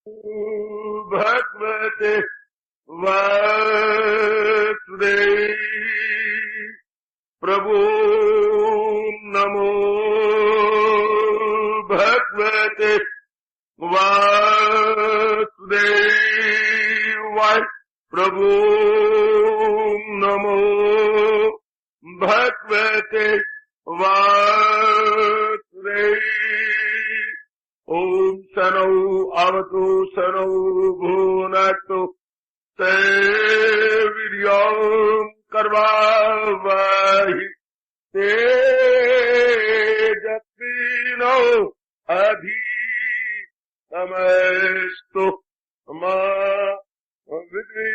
भगवते वासुदेव प्रभु नमो भगवते वासुदेवाय प्रभु नमो भगवते वासुदेव। ओम सनौ अवतु सनौ भुनक्तु तेवीर्यं कर्वावहि तेजस्विनो अधितमस्तु मा विद्विषावहि।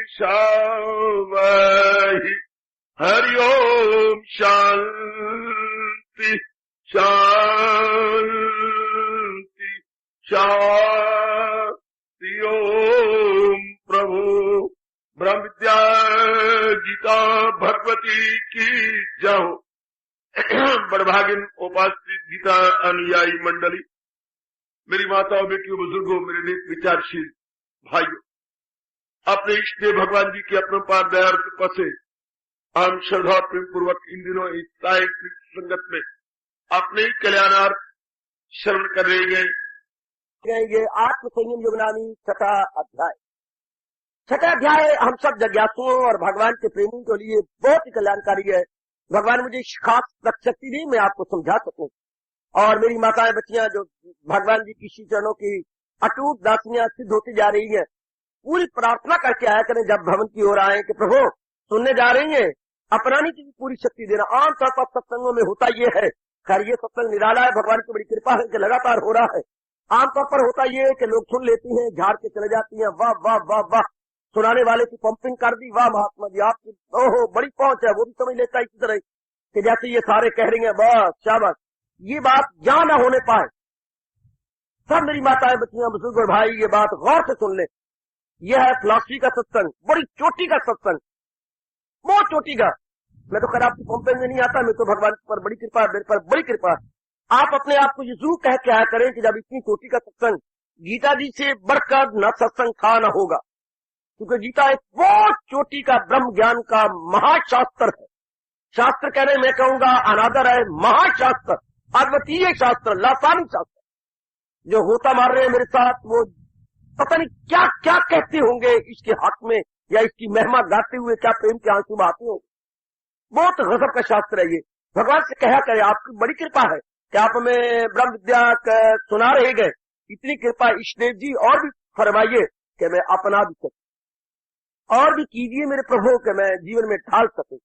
हरि ओम शांति शांति शांति। ओम प्रभु ब्रह्म विद्या गीता भगवती की जय। बड़भागिन उपासित गीता अनुयायी मंडली, मेरी माताओं, बेटियों, बुजुर्गों, मेरे नेक विचारशील भाइयों, अपने इष्ट देव भगवान जी की अपने पार दया कृपा से हम श्रद्धा प्रेम पूर्वक इन दिनों इस सायंकालिक संगत में अपने ही कल्याणार्थ श्रवण कर रहे गए। ये आत्म संयम योगनामी छठा अध्याय। छठा अध्याय हम सब जिज्ञासुओं और भगवान के प्रेमियों के लिए बहुत ही कल्याणकारी है। भगवान मुझे खास शक्ति दी मैं आपको समझा सकूं, और मेरी माताएं बच्चियां जो भगवान जी की श्री चरणों की अटूट दासियां सिद्ध होती जा रही हैं, पूरी प्रार्थना करके आया करें जब भवन की ओर आए कि प्रभु सुनने जा रही हैं, अपनाने की पूरी शक्ति देना। आमतौर पर सत्संगों में होता ये है, खैर ये सत्संग निराला है, भगवान की बड़ी कृपा है कि लगातार हो रहा है। आमतौर पर होता ये है कि लोग सुन लेती हैं, झाड़ के चले जाती हैं, वाह वाह वाह वाह, सुनाने वाले की पंपिंग कर दी, वाह महात्मा जी आपकी ओहो बड़ी पहुंच है। वो भी समझ लेता है इसी तरह कि जैसे ये सारे कह रही हैं बस शाबाश। ये बात जहां न होने पाए, सब मेरी माताएं बच्चियां बुजुर्ग और भाई ये बात गौर से सुन ले। यह है फिलॉसफी का सत्संग, बड़ी चोटी का सत्संग, बहुत चोटी का। मैं तो खैर आपकी पंपिंग में नहीं आता, मैं तो भगवान पर बड़ी कृपा है, मेरे पर बड़ी कृपा है। आप अपने आप को ये जरूर कह के आया करें कि जब इतनी चोटी का सत्संग, गीता जी से बढ़कर न सत्संग था न होगा, क्योंकि गीता एक बहुत चोटी का ब्रह्म ज्ञान का महाशास्त्र है। शास्त्र कह रहे मैं कहूंगा अनादर है, महाशास्त्र, अद्वितीय शास्त्र, लासानी शास्त्र। जो होता मार रहे हैं मेरे साथ वो पता नहीं क्या क्या कहते होंगे इसके हक में, या इसकी महिमा गाते हुए क्या प्रेम के आंसू बहाते होंगे। बहुत गजब का शास्त्र है ये। भगवान से कहा करे आपकी बड़ी कृपा है कि आप हमें ब्रह्म विद्या सुना रहे गए, इतनी कृपा इष्टदेव जी और भी फरमाइए कि मैं अपना भी सकूं, और भी कीजिए मेरे प्रभु कि मैं जीवन में ढाल सकूं।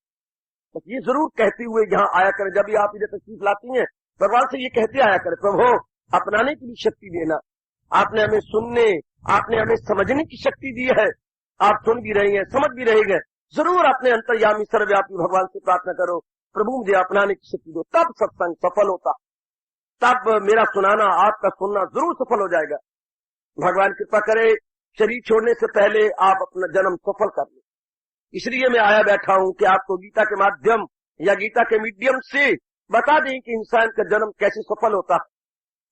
बस ये जरूर कहते हुए यहाँ आया करें। जब भी आप इधर तशरीफ लाती हैं, भगवान से ये कहते आया करें प्रभु अपनाने की भी शक्ति देना। आपने हमें सुनने, आपने हमें समझने की शक्ति दी है, आप सुन भी रहे हैं, समझ भी रहे हैं। जरूर अपने अंतर्यामी सर्वव्यापी भगवान से प्रार्थना करो प्रभु मुझे अपनाने की शक्ति दो, तब सत्संग सफल होता, तब मेरा सुनाना आपका सुनना जरूर सफल हो जाएगा। भगवान कृपा करे शरीर छोड़ने से पहले आप अपना जन्म सफल कर लें। इसलिए मैं आया बैठा हूं कि आपको गीता के माध्यम या गीता के मीडियम से बता दें कि इंसान का जन्म कैसे सफल होता है।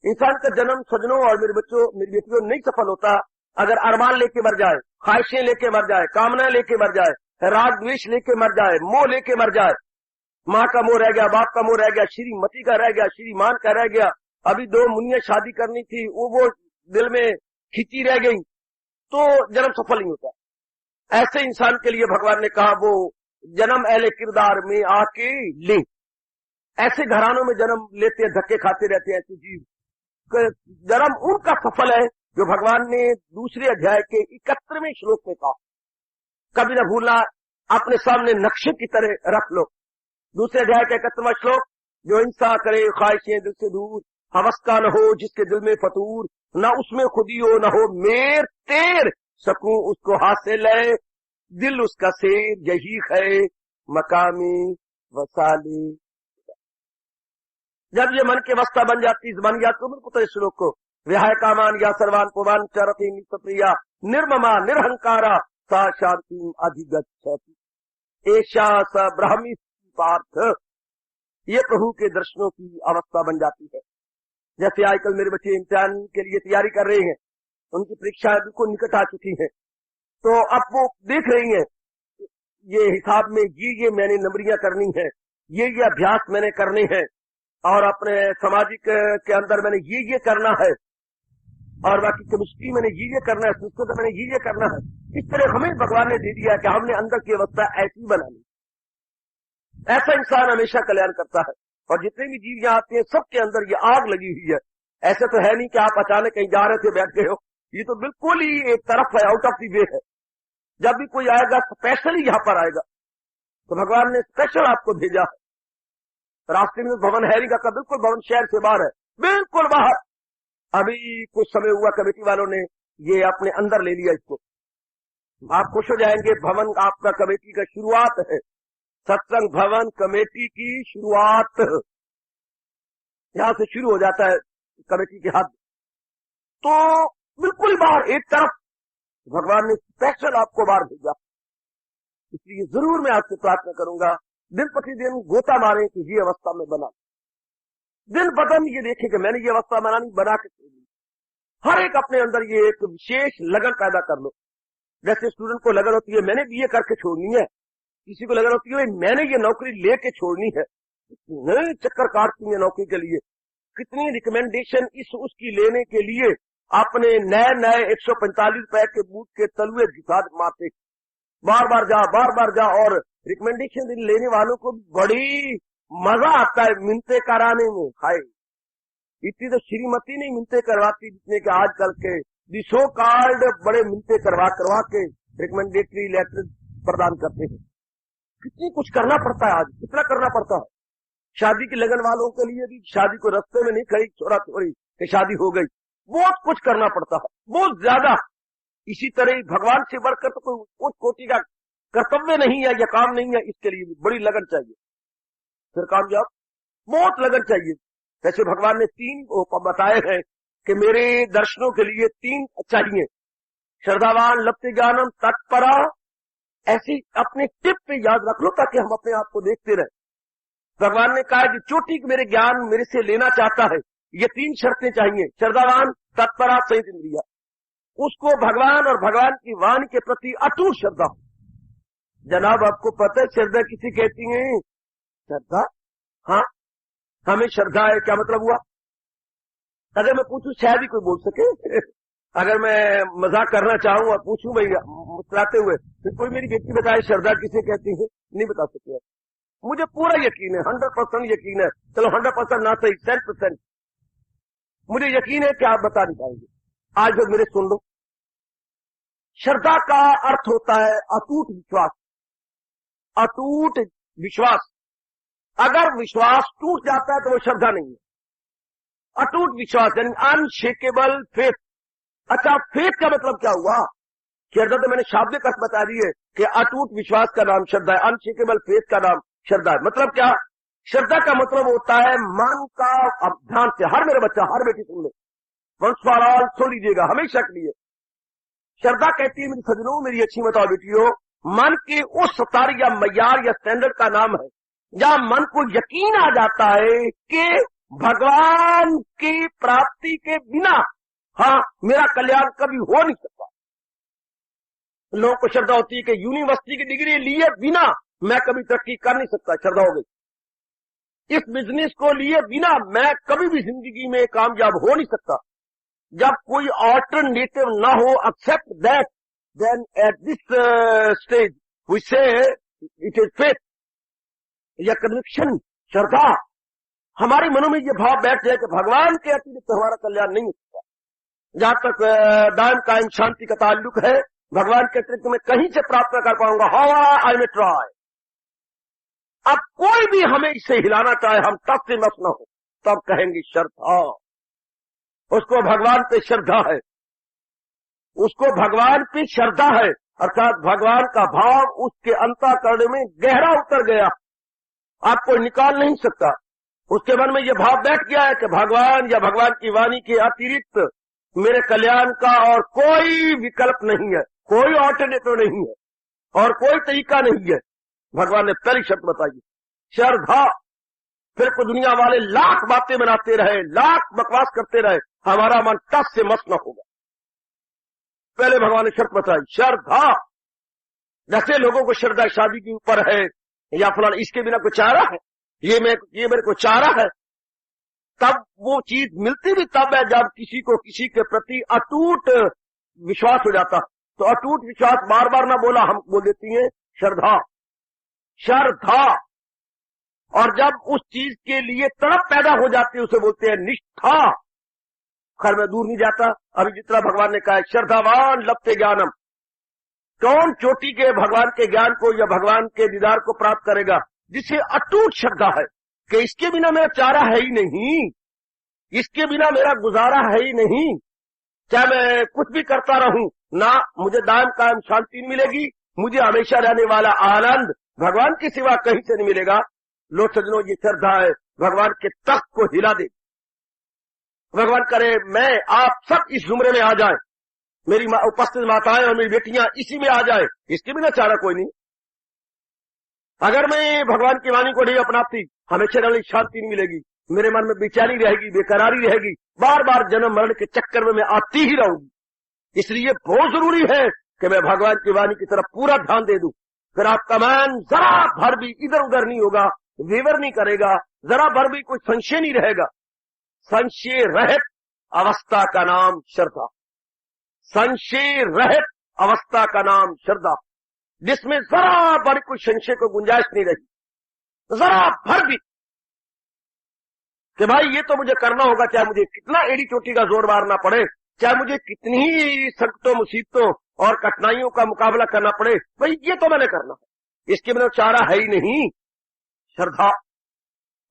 इंसान का जन्म सजनों और मेरे बच्चों मेरी बेटियों नहीं सफल होता अगर अरमान लेके मर जाए, ख्वाहिशें लेके मर जाए, कामना लेके मर जाए, राग द्वेष लेके मर जाए, मोह लेके मर जाए। माँ का मोह रह गया, बाप का मोह रह गया, श्रीमती का रह गया, श्रीमान का रह गया, अभी 2 मुनिया शादी करनी थी वो दिल में खिंची रह गई, तो जन्म सफल नहीं होता। ऐसे इंसान के लिए भगवान ने कहा वो जन्म अहले किरदार में आके ले। ऐसे घरानों में जन्म लेते हैं, धक्के खाते रहते हैं ऐसे जीव। जन्म उनका सफल है जो भगवान ने दूसरे अध्याय के 71वें श्लोक में कहा। कभी न भूलना, अपने सामने नक्शे की तरह रख लो। दूसरे अध्याय का 71वां श्लोक, जो हिंसा करे ख्वाहिशें दिल से दूर, हवस का न हो जिसके दिल में फतूर, न उसमें खुदी हो न हो मेर तेर, सकूं उसको हासिल है दिल उसका शेर, यही है मकामी वसाली। जब ये मन के वस्ता बन जाती, बन गया तो मेरे को इस श्लोक को, विहाय कामान या सर्वान पुमान चरती निप्रिया निर्ममा निरहंकारा सा शांति अधिगच्छति एषा स ब्राह्मी पार्थ। ये प्रभु के दर्शनों की अवस्था बन जाती है। जैसे आजकल मेरे बच्चे इम्तिहान के लिए तैयारी कर रहे हैं, उनकी परीक्षाएं बिल्कुल निकट आ चुकी हैं। तो अब वो देख रही हैं ये हिसाब में ये मैंने नंबरियां करनी है, ये अभ्यास मैंने करने हैं, और अपने सामाजिक के अंदर मैंने ये करना है, और बाकी केमिस्ट्री मैंने ये करना है, संस्कृत मैंने ये करना है। इस तरह हमें भगवान ने दे दिया कि हमने अंदर की अवस्था ऐसी बनानी। ऐसा इंसान हमेशा कल्याण करता है। और जितने भी जीव यहाँ आते हैं सबके अंदर ये आग लगी हुई है। ऐसे तो है नहीं कि आप अचानक कहीं जा रहे थे बैठ गए हो, ये तो बिल्कुल ही एक तरफ है, आउट ऑफ द वे है। जब भी कोई आएगा स्पेशली यहाँ पर आएगा, तो भगवान ने स्पेशल आपको भेजा है। रास्ते में भवन हैरिका का बिल्कुल भवन शहर से बाहर है, बिल्कुल बाहर। अभी कुछ समय हुआ कमेटी वालों ने ये अपने अंदर ले लिया इसको। आप खुश हो जाएंगे, भवन आपका कमेटी का शुरुआत है, सत्संग भवन कमेटी की शुरुआत यहां से शुरू हो जाता है कमेटी के हाथ। तो बिल्कुल बाहर एक तरफ भगवान ने स्पेशल आपको बाहर भेजा। इसलिए जरूर मैं आपसे प्रार्थना करूंगा, दिन प्रतिदिन गोता मारें कि ये अवस्था में बना, दिन बदन ये देखें कि मैंने ये अवस्था बनानी, बना के छोड़ दी। हर एक अपने अंदर ये एक विशेष लगन पैदा कर लो। जैसे स्टूडेंट को लगन होती है मैंने बीए करके छोड़नी है, किसी को लगन होती है मैंने ये नौकरी लेके छोड़नी है, नए चक्कर काटती है नौकरी के लिए, कितनी रिकमेंडेशन इस उसकी लेने के लिए अपने नए 145 रुपए के बूट के तलुए घिसा मारते, बार बार जा। और रिकमेंडेशन लेने वालों को बड़ी मजा आता है मिनते कराने में। हाय, इतनी तो श्रीमती नहीं मिनते करवाती जितने के आजकल के दिशो कार्ड बड़े मिनते करवा के रिकमेंडेटरी लेटर प्रदान करते हैं। कितनी कुछ करना पड़ता है, आज कितना करना पड़ता है। शादी की लगन वालों के लिए भी शादी को रास्ते में नहीं खड़ी छोरा छोरी कि शादी हो गई, बहुत कुछ करना पड़ता है, बहुत ज्यादा। इसी तरह भगवान से बढ़कर तो कोई उस कोटि का कर्तव्य नहीं है या काम नहीं है, इसके लिए भी बड़ी लगन चाहिए, फिर कामयाब बहुत लगन चाहिए। जैसे भगवान ने 3 बताए हैं कि मेरे दर्शनों के लिए 3 चाहिए, श्रद्धावान, लब्धि ज्ञानम, तत्परा। ऐसी अपने टिप पे याद रख लो ताकि हम अपने आप को देखते रहे। भगवान ने कहा कि चोटी को मेरे ज्ञान मेरे से लेना चाहता है, ये 3 शर्तें चाहिए, श्रद्धावान, तत्परा, संयत इंद्रिया। उसको भगवान और भगवान की वाणी के प्रति अटूट श्रद्धा हो। जनाब आपको पता है श्रद्धा किसी कहती है? श्रद्धा, हाँ हमें श्रद्धा है, क्या मतलब हुआ? अगर मैं पूछूं शायद ही कोई बोल सके। अगर मैं मजाक करना चाहूं और पूछूं भाई मुस्कुराते हुए, फिर कोई मेरी बेटी बताए श्रद्धा किसे कहती है, नहीं बता सकते। मुझे पूरा यकीन है, 100% यकीन है, चलो 100% ना सही 10% मुझे यकीन है कि आप बता नहीं पाएंगे। आज जो मेरे सुन लो, श्रद्धा का अर्थ होता है अटूट विश्वास। अटूट विश्वास, अगर विश्वास टूट जाता है तो वो श्रद्धा नहीं है। अटूट विश्वास यानी अनशेकेबल फेथ। अच्छा, फेथ का मतलब क्या हुआ? श्रद्धा तो मैंने शाब्दिक अर्थ बता दी है कि अटूट विश्वास का नाम श्रद्धा है, अनशेकेबल फेथ का नाम श्रद्धा है। मतलब क्या? श्रद्धा का मतलब होता है मन का, अब ध्यान से हर मेरे बच्चा हर बेटी सुन ले, वंस फॉर ऑल सुन लीजिएगा हमेशा के लिए। श्रद्धा कहती है मेरी सजनों, मेरी अच्छी बताओ बेटियों, मन के उस स्तर या मयार या स्टैंडर्ड का नाम है जहां मन को यकीन आ जाता है कि भगवान की प्राप्ति के बिना हाँ मेरा कल्याण कभी हो नहीं सकता। लोगों को श्रद्धा होती है कि यूनिवर्सिटी की डिग्री लिए बिना मैं कभी तरक्की कर नहीं सकता, श्रद्धा हो गई। इस बिजनेस को लिए बिना मैं कभी भी जिंदगी में कामयाब हो नहीं सकता। जब कोई ऑल्टरनेटिव ना हो except that, then at this stage we say it is faith या कन्विक्शन, श्रद्धा। हमारे मनों में ये भाव बैठ जाए कि भगवान के अतिरिक्त हमारा कल्याण नहीं हो सकता। जहां तक दायम कायम शांति का ताल्लुक है, भगवान के अतिरिक्त मैं कहीं से प्राप्त कर पाऊंगा। How I may try. अब कोई भी हमें इससे हिलाना चाहे, हम तब से मत न हो, तब कहेंगे श्रद्धा। उसको भगवान पे श्रद्धा है, उसको भगवान पे श्रद्धा है, अर्थात भगवान का भाव उसके अंतःकरण में गहरा उतर गया, आप कोई निकाल नहीं सकता। उसके मन में यह भाव बैठ गया है कि भगवान या भगवान की वाणी के अतिरिक्त मेरे कल्याण का और कोई विकल्प नहीं है, कोई ऑल्टरनेटिव नहीं है और कोई तरीका नहीं है। भगवान ने पहली शब्द बताई श्रद्धा। फिर को दुनिया वाले लाख बातें बनाते रहे, लाख बकवास करते रहे, हमारा मन टस से मस न होगा। पहले भगवान ने शर्त बताई, श्रद्धा। जैसे लोगों को श्रद्धा शादी के ऊपर है या फलाना, इसके बिना कोई चारा है, ये मेरे को चारा है, तब वो चीज मिलती भी तब है जब किसी को किसी के प्रति अटूट विश्वास हो जाता। तो अटूट विश्वास बार बार ना बोला, हम बोल देती हैं श्रद्धा, श्रद्धा। और जब उस चीज के लिए तड़प पैदा हो जाती है उसे बोलते हैं निष्ठा। खैर मैं दूर नहीं जाता, अभी जितना भगवान ने कहा है, श्रद्धावान लभते ज्ञानम। कौन चोटी के भगवान के ज्ञान को या भगवान के दीदार को प्राप्त करेगा? जिसे अटूट श्रद्धा है कि इसके बिना मेरा चारा है ही नहीं, इसके बिना मेरा गुजारा है ही नहीं, चाहे मैं कुछ भी करता रहूं ना, मुझे दायम कायम शांति मिलेगी, मुझे हमेशा रहने वाला आनंद भगवान के सिवा कहीं से नहीं मिलेगा। लो सजनों, ये श्रद्धा है, भगवान के तख्त को हिला दे। भगवान करे मैं आप सब इस जुमरे में आ जाएं, मेरी उपस्थित माताएं और मेरी बेटियां इसी में आ जाएं, इसके बिना चारा कोई नहीं। अगर मैं भगवान की वाणी को नहीं अपनाती, हमेशा रहने शांति नहीं मिलेगी, मेरे मन में बेचैनी रहेगी, बेकरारी रहेगी, बार बार जन्म मरण के चक्कर में मैं आती ही रहूंगी। इसलिए बहुत जरूरी है कि मैं भगवान की वाणी की तरफ पूरा ध्यान दे दूं। फिर आपका मन जरा भर भी इधर उधर नहीं होगा, वेवर नहीं करेगा, जरा भर भी कोई संशय नहीं रहेगा। संशय रहित अवस्था का नाम श्रद्धा, संशय रहित अवस्था का नाम श्रद्धा, जिसमें जरा भर कोई संशय को गुंजाइश नहीं रही, जरा भर भी कि भाई ये तो मुझे करना होगा, चाहे मुझे कितना एड़ी चोटी का जोर मारना पड़े, चाहे मुझे कितनी ही संकटों मुसीबतों और कठिनाइयों का मुकाबला करना पड़े, भाई ये तो मैंने करना है, इसके बिना चारा है ही नहीं। श्रद्धा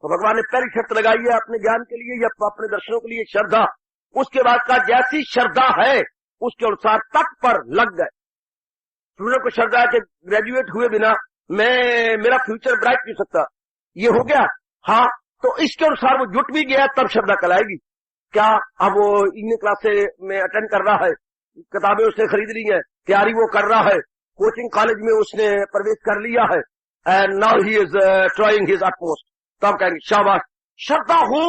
तो भगवान ने पहली शर्त लगाई है अपने ज्ञान के लिए या अपने दर्शनों के लिए, श्रद्धा। उसके बाद का जैसी श्रद्धा है उसके अनुसार तट पर लग गए। स्टूडेंट को श्रद्धा है कि ग्रेजुएट हुए बिना मेरा फ्यूचर ब्राइट नहीं सकता, ये हो गया, हाँ, तो इसके अनुसार वो जुट भी गया, तब श्रद्धा कहलाएगी। क्या अब वो इवनिंग क्लासे में अटेंड कर रहा है, किताबें उसने खरीद ली है, तैयारी वो कर रहा है, कोचिंग कॉलेज में उसने प्रवेश कर लिया है, and now he is trying his utmost, तब कहेंगे शाबाश। श्रद्धा हो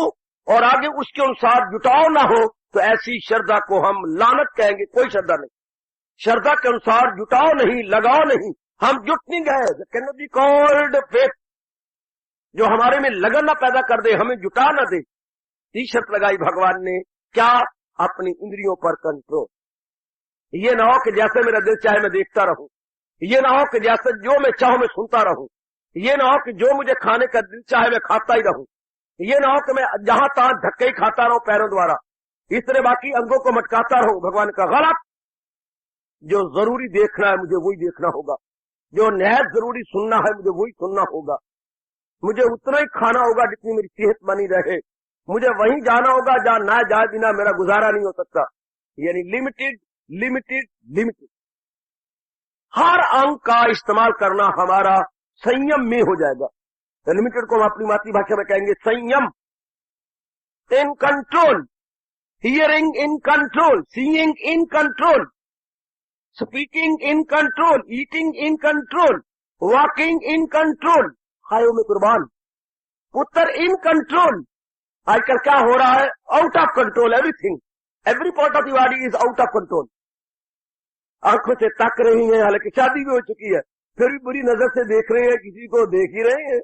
और आगे उसके अनुसार जुटाव ना हो तो ऐसी श्रद्धा को हम लानत कहेंगे, कोई श्रद्धा नहीं। श्रद्धा के अनुसार जुटाव नहीं, लगाव नहीं, हम जुट नहीं गए, can not be called faith. जो हमारे में लगन ना पैदा कर दे, हमें जुटा ना दे, ये शर्त लगाई भगवान ने। क्या? अपनी इंद्रियों पर कंट्रोल। ये ना हो कि जैसे मेरा दिल चाहे मैं देखता रहूं, ये ना हो कि जैसे जो मैं चाहूं मैं सुनता रहूं, ये ना हो कि जो मुझे खाने का दिल चाहे मैं खाता ही रहूं, ये ना हो कि मैं जहां तहां धक्के ही खाता रहूं पैरों द्वारा, इस तरह बाकी अंगों को मटकाता रहूं। भगवान का गलत। जो जरूरी देखना है मुझे वही देखना होगा, जो निहायत जरूरी सुनना है मुझे वही सुनना होगा, मुझे उतना ही खाना होगा जितनी मेरी सेहत बनी रहे, मुझे वहीं जाना होगा जहां ना जाए बिना मेरा गुजारा नहीं हो सकता। यानी लिमिटेड लिमिटेड लिमिटेड। हर अंग का इस्तेमाल करना हमारा संयम में हो जाएगा। लिमिटेड को हम अपनी मातृभाषा में कहेंगे संयम। In control, hearing in control, seeing in control, speaking in control, eating in control, walking in control. हायो में कुर्बान, पुत्र इन कंट्रोल। आजकल क्या हो रहा है? Out of control everything, every part of the body is out of control. आंखों से तक रही है, हालांकि शादी भी हो चुकी है, फिर भी बुरी नजर से देख रहे हैं, किसी को देख ही रहे हैं।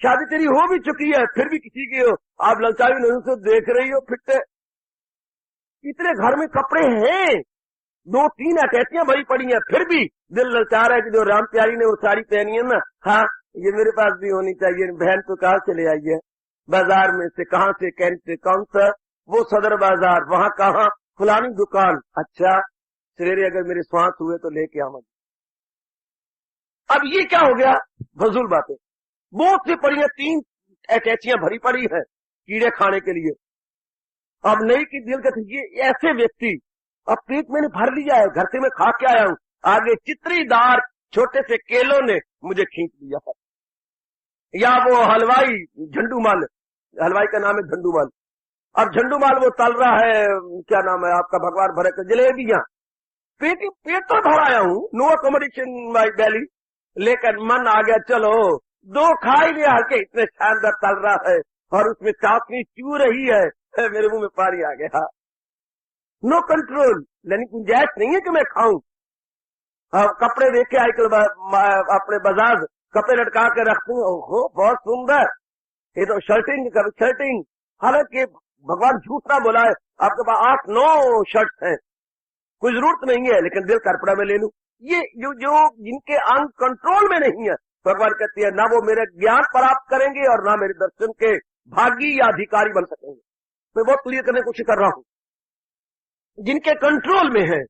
शादी तेरी हो भी चुकी है फिर भी किसी की आप ललचावी नजर से देख रही हो, फिर इतने घर में कपड़े हैं, 2-3 अटैचियां भरी पड़ी हैं, फिर भी दिल ललचा रहा है कि जो राम प्यारी ने वो साड़ी पहनी है ना, हाँ ये मेरे पास भी होनी चाहिए। बहन तो कहाँ चले आई है? बाजार में से। कहाँ से? कैंट से। कौन सा? वो सदर बाजार। वहां कहाँ? फलानी दुकान। अच्छा, सवेरे अगर मेरे श्वास हुए तो लेके आऊंगा। अब ये क्या हो गया? फजूल बातें। बहुत सी पड़ी है, 3 अटैचियां भरी पड़ी है कीड़े खाने के लिए। अब नहीं कि दिल का ये ऐसे व्यक्ति, अब पेट मैंने भर लिया है, घर से मैं खा के आया हूं, आगे चित्रीदार छोटे से केलों ने मुझे खींच लिया है। या वो हलवाई झंडूमाल, हलवाई का नाम है झंडूमाल, अब झंडूमाल वो तल रहा है, क्या नाम है आपका, भगवान भरे का जलेबियां। पेट तो भर आया हूं, नो अकोमोडेशन माई बैली, लेकिन मन आ गया चलो 2 खा ही लिया, हल्के इतने शानदार तल रहा है और उसमें चाशनी चू रही है, मेरे मुंह में पानी आ गया। नो कंट्रोल, लेकिन गुंजाइश नहीं है कि मैं खाऊं। कपड़े देख के आजकल अपने बाजार कपड़े लटका के रखते हैं, ओहो बहुत सुंदर, ये तो शर्टिंग। हालांकि भगवान झूठ ना बोला है, आपके पास 8-9 शर्ट हैं, कोई जरूरत नहीं है, लेकिन दिल कर पड़ा मैं ले लूं। ये जो जिनके अंग कंट्रोल में नहीं है, भगवान कहती है ना वो मेरे ज्ञान प्राप्त करेंगे और ना मेरे दर्शन के भागी या अधिकारी बन सकेंगे। मैं बहुत क्लियर करने की कोशिश कर रहा हूं। जिनके कंट्रोल में है,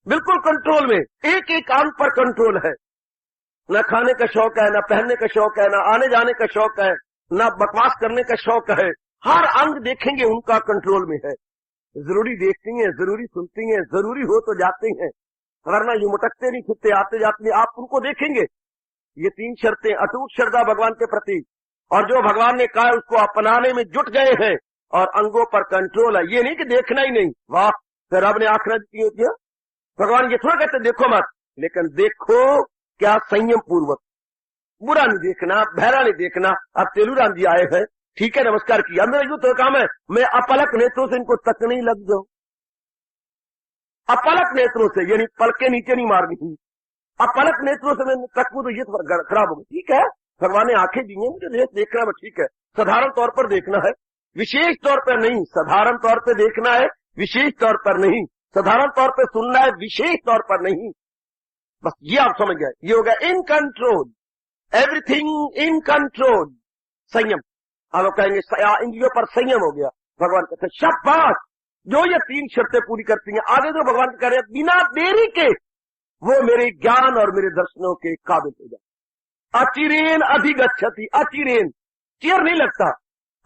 बिल्कुल कंट्रोल में, एक एक अंग पर कंट्रोल है, न खाने का शौक है, न पहनने का शौक है, न आने जाने का शौक है, न बकवास करने का शौक है, हर अंग देखेंगे उनका कंट्रोल में है। जरूरी देखती हैं, जरूरी सुनती हैं, जरूरी हो तो जाते हैं, वरना यूं मटकते नहीं फिरते, आते जाते नहीं, आप उनको देखेंगे। ये 3 शर्तें, अटूट श्रद्धा भगवान के प्रति, और जो भगवान ने कहा उसको अपनाने में जुट गए हैं, और अंगों पर कंट्रोल है। ये नहीं कि देखना ही नहीं, वाह फिर रब ने आखिरत की होती है। भगवान ये थोड़ा कहते देखो मत, लेकिन देखो क्या संयम पूर्वक, बुरा नहीं देखना, बहरा नहीं देखना। अब तेलूराम जी आए हैं, ठीक है नमस्कार किया, मेरा यूं तो काम है मैं अपलक नेत्रों से इनको तकने ही लग जाऊं, अपलक नेत्रों से, यानी पलके नीचे नहीं मारनी, अपलक नेत्रों से मैं तकूं तो ये खराब होगी। ठीक है भगवान ने आंखें दी हैं, मुझे देखना है, ठीक है, साधारण तौर पर देखना है, विशेष तौर पर नहीं। साधारण तौर पर देखना है, विशेष तौर पर नहीं। साधारण तौर पर सुनना है, विशेष तौर पर नहीं। बस ये आप समझ गए, ये हो गया in control, everything in control, संयम। आप लोग कहेंगे इंद्रियों पर संयम हो गया। भगवान कहते हैं शाबाश, जो ये 3 शर्तें पूरी करती हैं, आगे जो भगवान कह रहे हैं बिना देरी के वो मेरे ज्ञान और मेरे दर्शनों के काबिल हो जाए। अचिरेन अधिगच्छति, अचिरेन चिर नहीं लगता,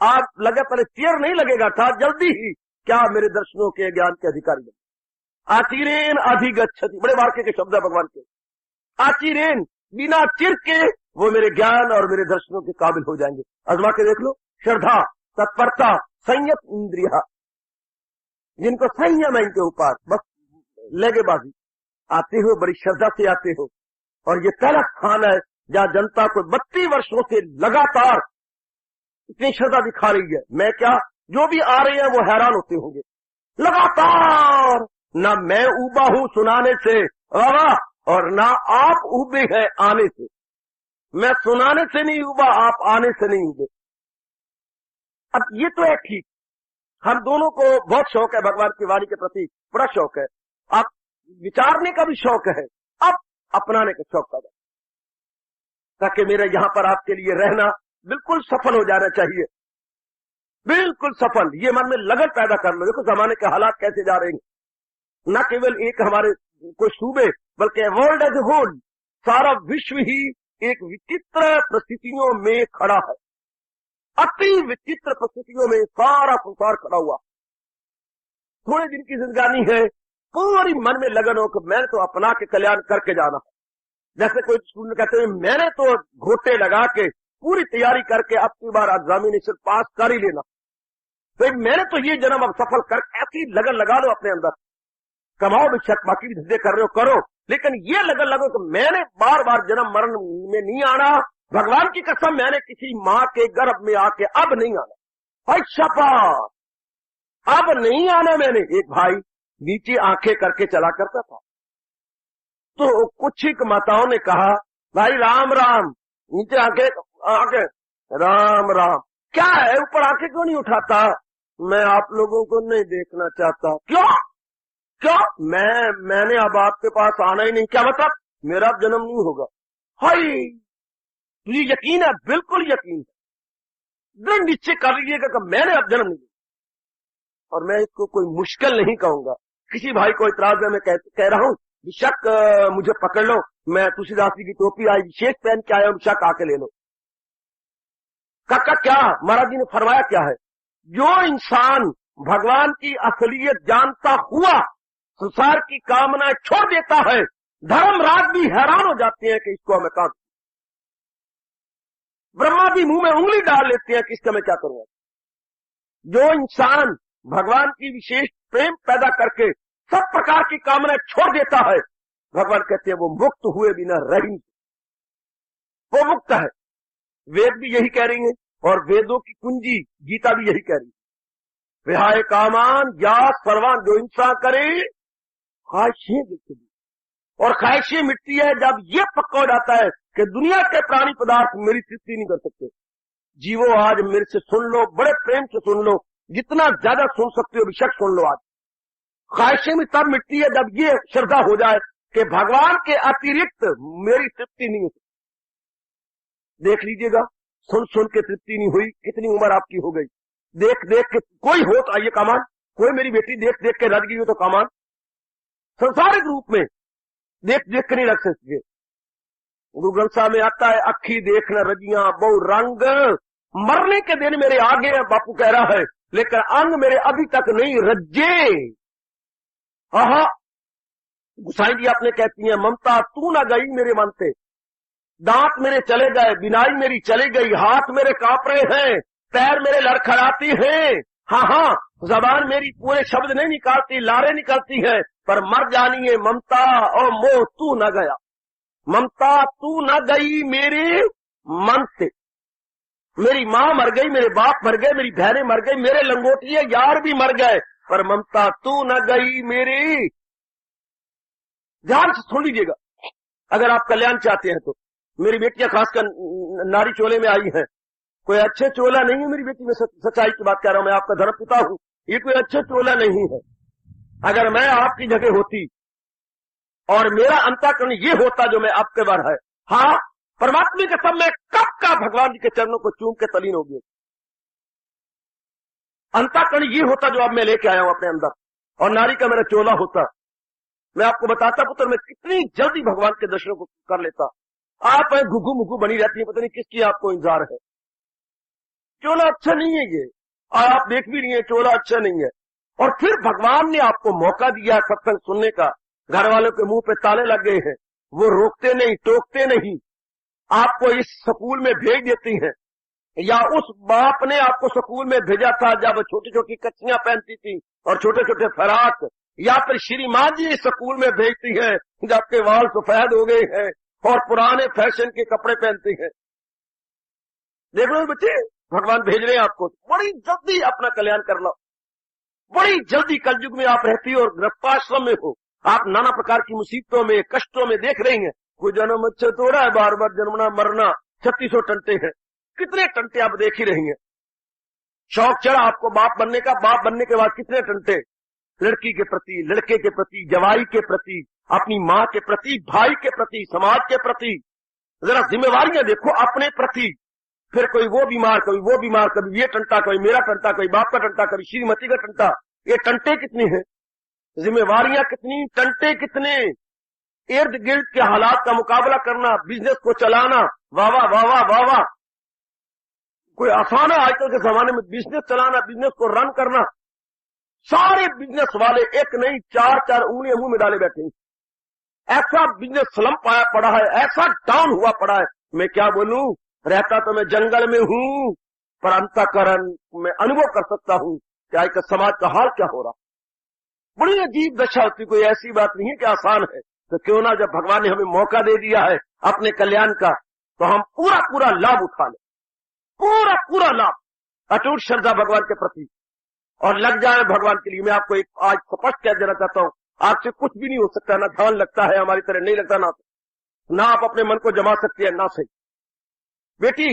आप लगे पहले चिर नहीं लगेगा था, जल्दी ही क्या मेरे दर्शनों के ज्ञान के अधिकारी बने। आचिरेन अधिगच्छति, बड़े वाक्य के शब्द है भगवान के। आचिरेन बिना चिर के वो मेरे ज्ञान और मेरे दर्शनों के काबिल हो जाएंगे। आजमा के देख लो, श्रद्धा, तत्परता, संयत इंद्रिया, जिनको संयम है इनके ऊपर, बस लेगेबाजी, आते हो बड़ी श्रद्धा से आते हो, और ये पहला स्थान है जहां जनता को 32 वर्षों से लगातार इतनी श्रद्धा दिखा रही है। मैं क्या, जो भी आ रहे हैं वो हैरान होते होंगे, लगातार ना मैं उबा हूं सुनाने से और ना आप उबे हैं आने से। मैं सुनाने से नहीं उबा, आप आने से नहीं उबे। अब ये तो है ठीक, हम दोनों को बहुत शौक है भगवान की वाणी के प्रति, बड़ा शौक है, आप विचारने का भी शौक है, अब अपनाने का शौक का, ताकि मेरा यहां पर आपके लिए रहना बिल्कुल सफल हो जाना चाहिए, बिल्कुल सफल। ये मन में लगन पैदा कर लो। देखो जमाने के हालात कैसे जा रहे हैं, न केवल एक हमारे कोई सूबे बल्कि वर्ल्ड एज ए होल, सारा विश्व ही एक विचित्र परिस्थितियों में खड़ा है, अति विचित्र परिस्थितियों में सारा संसार खड़ा हुआ। थोड़े दिन की जिंदगानी है, पूरी मन में लगन हो कि मैंने तो अपना के कल्याण करके जाना है। जैसे कोई स्टूडेंट कहते हैं मैंने तो घोटे लगा के पूरी तैयारी करके अब की बार एग्जामिनेशन पास कर ही लेना, तो मैंने तो ये जन्म अब सफल कर, ऐसी लगन लगा लो अपने अंदर, कमाओ बेशक, बाकी भी धंधे कर रहे हो करो, लेकिन ये लगन लगो कि मैंने बार बार जन्म मरण में नहीं आना, भगवान की कसम मैंने किसी माँ के गर्भ में आके अब नहीं आना, भाई शपथ अब नहीं आना मैंने। एक भाई नीचे आंखें करके चला करता था, तो कुछ ही माताओं ने कहा भाई राम राम, नीचे आंखें राम राम, क्या है ऊपर आंखें क्यों नहीं उठाता, मैं आप लोगों को नहीं देखना चाहता। क्यों क्यों, मैंने अब आपके पास आना ही नहीं, क्या मतलब मेरा अब जन्म नहीं होगा। हाय तुझे यकीन है, बिल्कुल यकीन है, दृढ़ निश्चय कर लीजिएगा कि मैंने अब जन्म नहीं। और मैं इसको कोई मुश्किल नहीं कहूंगा, किसी भाई को इतराज है मैं कह रहा हूं बेशक मुझे पकड़ लो, मैं तुलसीदास जी की टोपी आज विशेष पहन के आया हूं, बेशक आके ले लो। काका क्या महाराज जी ने फरमाया क्या है, जो इंसान भगवान की असलियत जानता हुआ संसार की कामना छोड़ देता है, धर्मराज भी हैरान हो जाते हैं कि इसको हमें कहा, ब्रह्मा भी मुंह में उंगली डाल लेते हैं कि इसका मैं क्या करूंगा। जो इंसान भगवान की विशेष प्रेम पैदा करके सब प्रकार की कामना छोड़ देता है, भगवान कहते हैं वो मुक्त हुए बिना रही, वो मुक्त है। वेद भी यही कह रही है और वेदों की कुंजी गीता भी यही कह रही है। विहाय कामान या सर्वान, जो इंसान करे ख्वाहिशें मिटती, और ख्वाहिशें मिटती है जब ये पक्का हो जाता है कि दुनिया के प्राणी पदार्थ मेरी तृप्ति नहीं कर सकते। जीवो आज मेरे से सुन लो, बड़े प्रेम से सुन लो, जितना ज्यादा सुन सकते हो बेशक सुन लो। आज ख्वाहिशें भी तब मिटती है जब ये श्रद्धा हो जाए कि भगवान के अतिरिक्त मेरी तृप्ति नहीं हो सकती। देख लीजिएगा, सुन सुन के तृप्ति नहीं हुई, कितनी उम्र आपकी हो गई। देख देख के कोई हो तो आइए कामान, कोई मेरी बेटी देख देख के रज गई हो तो कामान। संसारिक रूप में देख देख के नहीं रख सकते। गुरु ग्रंथ साहब में आता है, अखी देखना रजियां बहु रंग, मरने के दिन मेरे आगे है, बापू कह रहा है, लेकिन अंग मेरे अभी तक नहीं रज्जे। आहा, गुसाई जी आपने कहती है, ममता तू ना गई मेरे मन से, दांत मेरे चले गए, बिनाई मेरी चली गई, हाथ मेरे कांप रहे हैं, पैर मेरे लड़खड़ाती हैं, हाँ हाँ, जबान मेरी पूरे शब्द नहीं निकालती, लारे निकलती है, पर मर जानी है ममता और मोह तू न गया। ममता तू न गई मेरे मन से। मेरी माँ मर गई, मेरे बाप मर गए, मेरी बहनें मर गई, मेरे लंगोटिए यार भी मर गए, पर ममता तू न गई मेरी। ध्यान से सुन लीजिएगा, अगर आप कल्याण चाहते हैं तो। मेरी बेटियां खासकर नारी चोले में आई हैं, कोई अच्छे चोला नहीं है मेरी बेटी में, सच्चाई की बात कह रहा हूं मैं, आपका धर्म पिता हूं, ये कोई अच्छे चोला नहीं है। अगर मैं आपकी जगह होती और मेरा अंतःकरण ये होता जो मैं आपके बार है, हाँ, परमात्मा के सब में कब का भगवान जी के चरणों को चूम के तलीन हो गए। अंतःकरण ये होता जो अब मैं लेके आया हूं अपने अंदर, और नारी का मेरा चोला होता, मैं आपको बताता पुत्र, मैं कितनी जल्दी भगवान के दर्शनों को कर लेता। आप घुघू मुघू बनी रहती है, पता नहीं किसकी आपको इंतजार है। चोला अच्छा नहीं है ये, और आप देख भी रही है चोला अच्छा नहीं है। और फिर भगवान ने आपको मौका दिया सत्संग सुनने का, घर वालों के मुंह पे ताले लग गए हैं, वो रोकते नहीं टोकते नहीं, आपको इस स्कूल में भेज देती हैं, या उस बाप ने आपको स्कूल में भेजा था जब छोटी छोटी कच्चियां पहनती थी और छोटे छोटे फराक, या फिर श्री माँ जी स्कूल में भेजती है जबकि वाल सफेद हो गए हैं और पुराने फैशन के कपड़े पहनती हैं। देख लो बच्चे, भगवान भेज रहे हैं आपको, बड़ी जल्दी अपना कल्याण कर लो। बड़ी जल्दी कलयुग में आप रहती हो और गृहस्थाश्रम में हो, आप नाना प्रकार की मुसीबतों में कष्टों में देख रही हैं। कोई जन्म अच्छा थोड़ा है, बार बार जन्मना मरना, 3600 टंटे हैं, कितने टंटे आप देख ही रही हैं। शौक चढ़ा आपको बाप बनने का, बाप बनने के बाद कितने टंटे, लड़की के प्रति, लड़के के प्रति, जवाई के प्रति, अपनी माँ के प्रति, भाई के प्रति, समाज के प्रति। जरा जिम्मेवारियां देखो अपने प्रति। फिर कोई वो बीमार, कभी वो बीमार, कभी ये टंटा, कभी मेरा टंटा, कभी बाप का टंटा, कभी श्रीमती का टंटा। ये टंटे कितने हैं, जिम्मेवारियां कितनी, टंटे कितने, इर्द गिर्द के हालात का मुकाबला करना, बिजनेस को चलाना, वाह वाह वाह वाह वाह वाह, कोई आसान है आजकल के जमाने में बिजनेस चलाना, बिजनेस को रन करना। सारे बिजनेस वाले एक नहीं 4-4 उंगलियां मुंह में डाले बैठे हैं। ऐसा बिजनेस स्लम्प आया पड़ा है, ऐसा डाउन हुआ पड़ा है, मैं क्या बोलूं। रहता तो मैं जंगल में हूं, पर अंतःकरण में अनुभव कर सकता हूं कि आज का समाज का हाल क्या हो रहा। बड़ी अजीब दशा होती, कोई ऐसी बात नहीं है कि आसान है। तो क्यों ना, जब भगवान ने हमें मौका दे दिया है अपने कल्याण का, तो हम पूरा पूरा लाभ उठा लें, पूरा पूरा लाभ, अटूट श्रद्धा भगवान के प्रति, और लग जाए भगवान के लिए। मैं आपको एक आज स्पष्ट कह देना चाहता हूं, आपसे कुछ भी नहीं हो सकता, ना ध्यान लगता है हमारी तरह नहीं लगता, ना आप अपने मन को जमा सकती है, ना सही। बेटी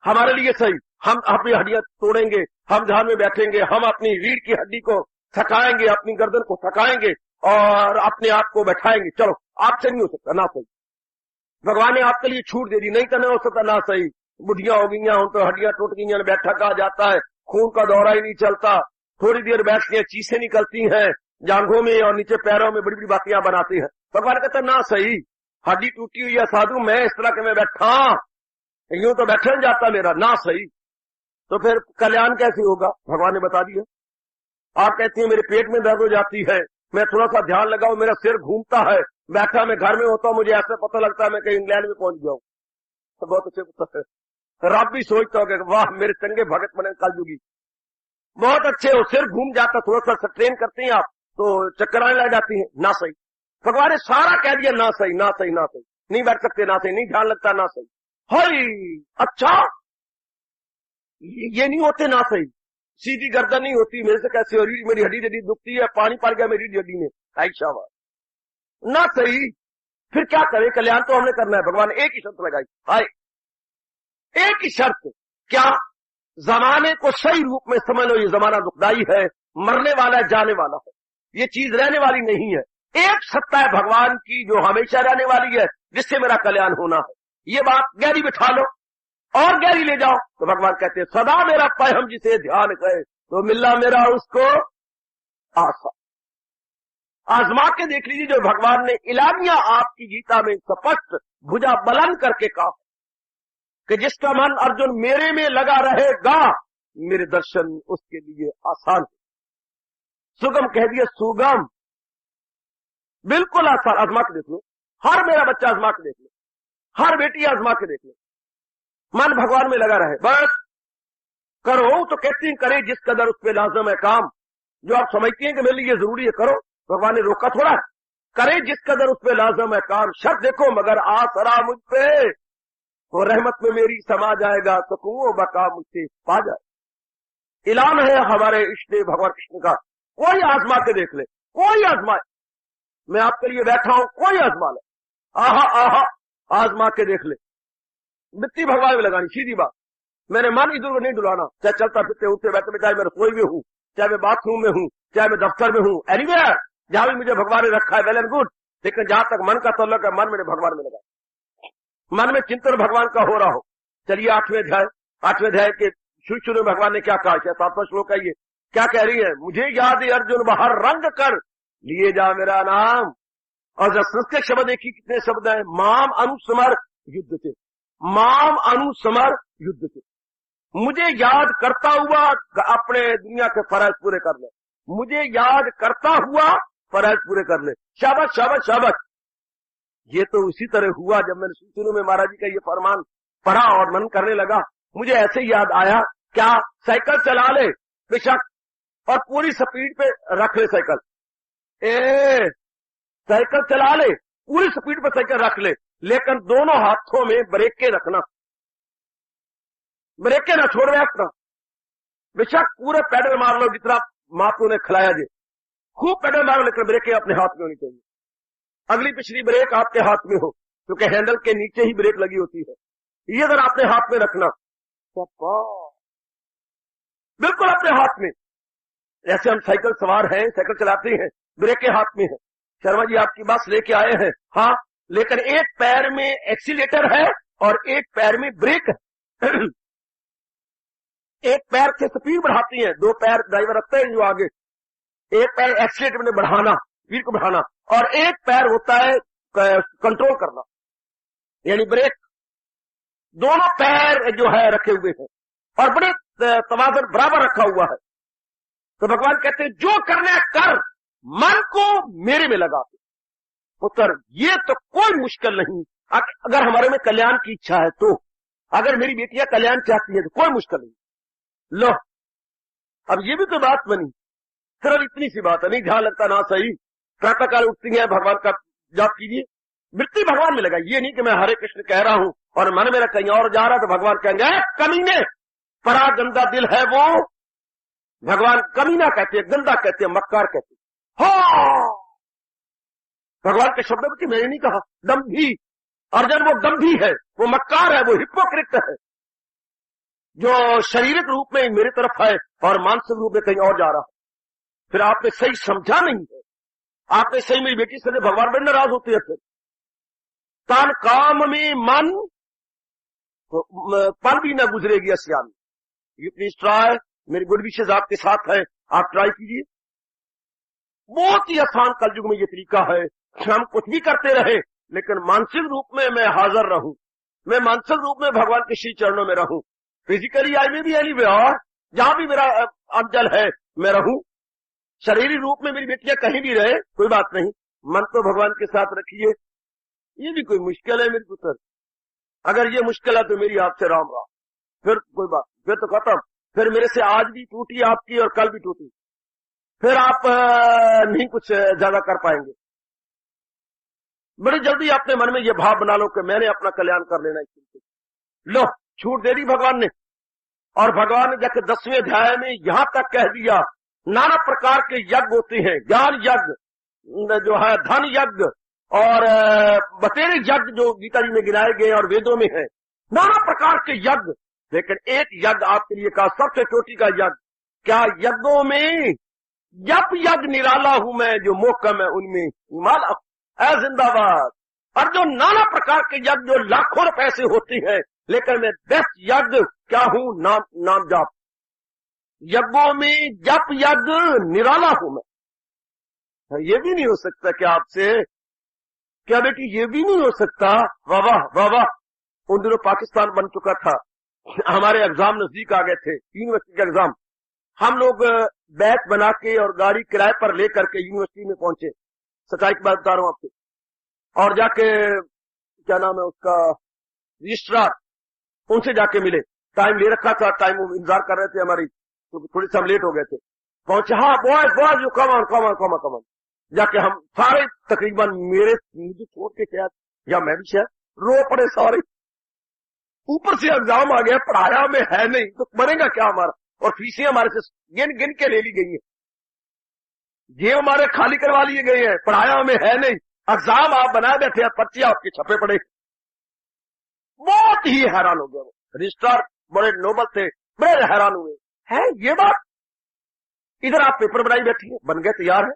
हमारे लिए सही, हम अपनी हड्डियां तोड़ेंगे, हम ध्यान में बैठेंगे, हम अपनी रीढ़ की हड्डी को थकाएंगे, अपनी गर्दन को थकाएंगे और अपने आप को बैठाएंगे। चलो, आपसे नहीं हो सकता, ना सही। भगवान ने आपके लिए छूट दे दी, नहीं तो नहीं हो सकता, ना सही। बुढ़ियां हो गई हैं, उन तो हड्डियां टूट गई हैं, बैठक आ जाता है, खून का दौरा ही नहीं चलता, थोड़ी देर बैठती हैं, चीसें निकलती हैं जांघों में और नीचे पैरों में, बड़ी बड़ी बातियां बनाती हैं। भगवान कहते हैं ना सही, हड्डी टूटी हुई है साधु, मैं इस तरह के मैं बैठा, यूं तो बैठा नहीं जाता मेरा, ना सही। तो फिर कल्याण कैसे होगा, भगवान ने बता दिया। आप कहती हैं मेरे पेट में दर्द हो जाती है, मैं थोड़ा सा ध्यान लगाऊं, मेरा सिर घूमता है, बैठा मैं घर में होता हूं, मुझे ऐसा पता लगता है मैं कहीं इंग्लैंड में पहुंच गया हूं। तो बहुत अच्छे पता है, रब भी सोचता होगा वाह मेरे चंगे भगत बने कलयुगी, बहुत अच्छे हो। सिर घूम जाता, थोड़ा सा ट्रेन करते हैं आप तो चक्कर आने लग जाती है, ना सही। भगवान ने सारा कह दिया ना सही, ना सही, ना सही, नहीं बैठ सकते, ना सही, नहीं ध्यान लगता, ना सही। हरी अच्छा, ये नहीं होते ना सही, सीधी गर्दन नहीं होती, मेरे से कैसे हो रही, मेरी हड्डी दुखती है, पानी पड़ गया मेरी हड्डी में, आयशा ना सही। फिर क्या करें, कल्याण तो हमने करना है। भगवान ने एक ही शर्त लगाई, हाय एक ही शर्त, क्या? जमाने को सही रूप में समझ लो, ये जमाना दुखदाई है, मरने वाला है, जाने वाला है, ये चीज रहने वाली नहीं है। एक सत्ता है भगवान की जो हमेशा रहने वाली है, जिससे मेरा कल्याण होना है। ये बात गहरी बिठा लो और गहरी ले जाओ। तो भगवान कहते हैं सदा मेरा पैम जिसे ध्यान करे, तो मिलना मेरा उसको आशा। आजमा के देख लीजिए, जो भगवान ने इलानिया आपकी गीता में स्पष्ट भुजा बुलंद करके कहा कि जिसका मन अर्जुन मेरे में लगा रहेगा, मेरे दर्शन उसके लिए आसान है। सुगम कह दिया, सुगम बिल्कुल आसान। आजमा के देख लो, हर मेरा बच्चा आजमा के देख लो, हर बेटी आजमा के देख लो, मन भगवान में लगा रहे, बस करो। तो कहती हैं करे जिस कदर उस पे लाजम है काम, जो आप समझती हैं कि मेरे लिए जरूरी है करो, भगवान ने रोका थोड़ा, करे जिस कदर उस पे लाजम है काम। शर्त देखो, मगर आसरा मुझ पे तो रहमत में मेरी समा जाएगा, तो कुओं बका मुझसे पा जाए। ऐलान है हमारे इष्ट देव भगवान कृष्ण का, कोई आजमा के देख ले, कोई आजमाए, मैं आपके लिए बैठा हूं, कोई आजमा ले, आहा आहा आजमा के देख ले। मिट्टी भगवान में लगानी, सीधी बात। मैंने मन इधर को नहीं डुलाना, चाहे चलता फिरते उठते बैठते में, चाहे मैं रसोई में हूं, चाहे मैं बाथरूम में हूं, चाहे मैं दफ्तर में हूं, एनीवेयर जहां भी मुझे भगवान ने रखा है, वेल एंड गुड। लेकिन जहां तक मन का तल्लुक है, मन मेरे भगवान में लगा, मन में चिंतन भगवान का हो रहा हो। चलिए 8वें अध्याय के शुरू में भगवान ने क्या कहा, 7वां श्लोक है ये, क्या कह रही है? मुझे याद है अर्जुन बाहर रंग कर लिए जा मेरा नाम। और जब संस्कृत शब्द देखिए कितने शब्द हैं, माम अनुस्मर युद्ध से, माम अनुस्मर युद्ध से, मुझे याद करता हुआ अपने दुनिया के फर्ज पूरे कर ले, मुझे याद करता हुआ फर्ज पूरे कर ले। शाबाश शाबाश शाबाश। ये तो उसी तरह हुआ जब मैंने शुरू में महाराज जी का ये फरमान पढ़ा और मन करने लगा, मुझे ऐसे ही याद आया, क्या साइकिल चला ले बेशक और पूरी स्पीड पे रख ले साइकिल, साइकिल चला ले पूरी स्पीड पे साइकिल रख ले, लेकिन दोनों हाथों में ब्रेकें रखना, ब्रेकें ना छोड़ रखना। बेशक पूरे पैडल मार लो जितना मापू ने खिलाया जे, खूब पैडल मारो, लेकिन ब्रेकें अपने हाथ में होनी चाहिए। अगली पिछली ब्रेक आपके हाथ में हो, क्योंकि हैंडल के नीचे ही ब्रेक लगी होती है। ये अगर आपने हाथ में रखना, बिल्कुल अपने हाथ में। ऐसे हम साइकिल सवार हैं, साइकिल चलाते हैं, ब्रेकें हाथ में है। शर्मा जी आपकी बस लेके आए हैं, हाँ, लेकिन एक पैर में एक्सीलेटर है और एक पैर में ब्रेक है। एक पैर से स्पीड बढ़ाती है, दो पैर ड्राइवर रखते हैं जो आगे, एक पैर एक्सीलेटर में बढ़ाना, स्पीड को बढ़ाना, और एक पैर होता है कंट्रोल करना, यानी ब्रेक। दोनों पैर जो है रखे हुए हैं और बड़े तवाज़ुन बराबर रखा हुआ है। तो भगवान कहते हैं जो करना है कर, मन को मेरे में लगा दो पुत्र, ये तो कोई मुश्किल नहीं। अगर हमारे में कल्याण की इच्छा है तो, अगर मेरी बेटियां कल्याण चाहती है तो कोई मुश्किल नहीं। लो अब ये भी तो बात बनी, सिर्फ इतनी सी बात है, नहीं ध्यान लगता ना सही। प्रातः काल उठती है, भगवान का जाप कीजिए, वृत्ति भगवान में लगा। ये नहीं कि मैं हरे कृष्ण कह रहा हूं और मन मेरा कहीं और जा रहा, तो भगवान कहेंगे कमीने, परा गंदा दिल है वो। भगवान कमीना कहते हैं, गंदा कहते हैं, मक्कार कहते हैं। हाँ, भगवान के शब्द में मैंने नहीं कहा दम्भी, अर्जुन वो दम्भी है, वो मक्कार है, वो हिपोक्रिट है, जो शारीरिक रूप में मेरी तरफ है और मानसिक रूप में कहीं और जा रहा है। फिर आपने सही समझा नहीं है, आपने सही मेरी बेटी से भगवान बड़े नाराज होते हैं। फिर तान काम में मन तो पल भी न गुजरेगी अस्या में। यू प्लीज ट्राई, मेरी गुड विशेष आपके साथ है, आप ट्राई कीजिए। बहुत ही आसान कलयुग में ये तरीका है, हम कुछ भी करते रहे लेकिन मानसिक रूप में मैं हाजिर रहूं, मैं मानसिक रूप में भगवान के श्री चरणों में रहूं। फिजिकली आई में भी एनीवे, और जहां भी मेरा अंजल है मैं रहूं। शरीरी रूप में मेरी बेटियां कहीं भी रहे कोई बात नहीं, मन तो भगवान के साथ रखिए। ये भी कोई मुश्किल है मेरे पुत्र? अगर ये मुश्किल है तो मेरी आपसे राम राम, फिर कोई बात, फिर तो खत्म। फिर मेरे से आज भी टूटी आपकी और कल भी टूटी, फिर आप नहीं कुछ ज्यादा कर पाएंगे। बड़ी जल्दी अपने मन में ये भाव बना लो कि मैंने अपना कल्याण कर लेना है। लो छूट दे दी भगवान ने, और भगवान ने जाकर 10वें अध्याय में यहां तक कह दिया, नाना प्रकार के यज्ञ होते हैं, ज्ञान यज्ञ जो है, धन यज्ञ और बतेरे यज्ञ जो गीता जी में गिनाए गए और वेदों में है, नाना प्रकार के यज्ञ। लेकिन एक यज्ञ आपके लिए कहा, सबसे चोटी का यज्ञ, क्या यज्ञों में जप यज्ञ निराला हूं मैं, जो मोहकम है उनमें हिमालय है जिंदाबाद। और जो नाना प्रकार के यज्ञ जो लाखों रुपए से होती है, लेकिन मैं बेस्ट यज्ञ क्या हूं, नाम जाप। यज्ञों में जप यज्ञ निराला हूं मैं। ये भी नहीं हो सकता क्या आपसे, क्या बेटी, ये भी नहीं हो सकता। वाह वाह वाह वाह। उन दिनों पाकिस्तान बन चुका था, हमारे एग्जाम नजदीक आ गए थे, यूनिवर्सिटी के एग्जाम। हम लोग बैच बना के और गाड़ी किराए पर लेकर के यूनिवर्सिटी में पहुंचे, सच्चाई की बात बता रहा हूं आपको। और जाके क्या नाम है उसका, रजिस्ट्रार, उनसे जाके मिले। टाइम ले रखा था, टाइम इंतजार कर रहे थे हमारी, तो थोड़ी सी हम लेट हो गए थे। पहुंचे, हाँ बॉयज यू कम ऑन। जाके हम सारे तकरीबन मुझे छोड़ के शायद, या मैं भी शायद, रो पड़े सारे। ऊपर से एग्जाम आ गया, पढ़ाया में है नहीं तो बनेगा क्या हमारा, और फीसें हमारे से गिन के ले ली गई है, जेब हमारे खाली करवा लिए गए हैं, पढ़ाया में है नहीं। एग्जाम आप बनाए बैठे हैं, पर्ची आपके छपे पड़े। बहुत ही हैरान हो गया वो रजिस्ट्रार, बड़े नोबल थे, बड़े हैरान हुए, है ये बात। इधर आप पेपर बनाई बैठी है, बन गए, तैयार है,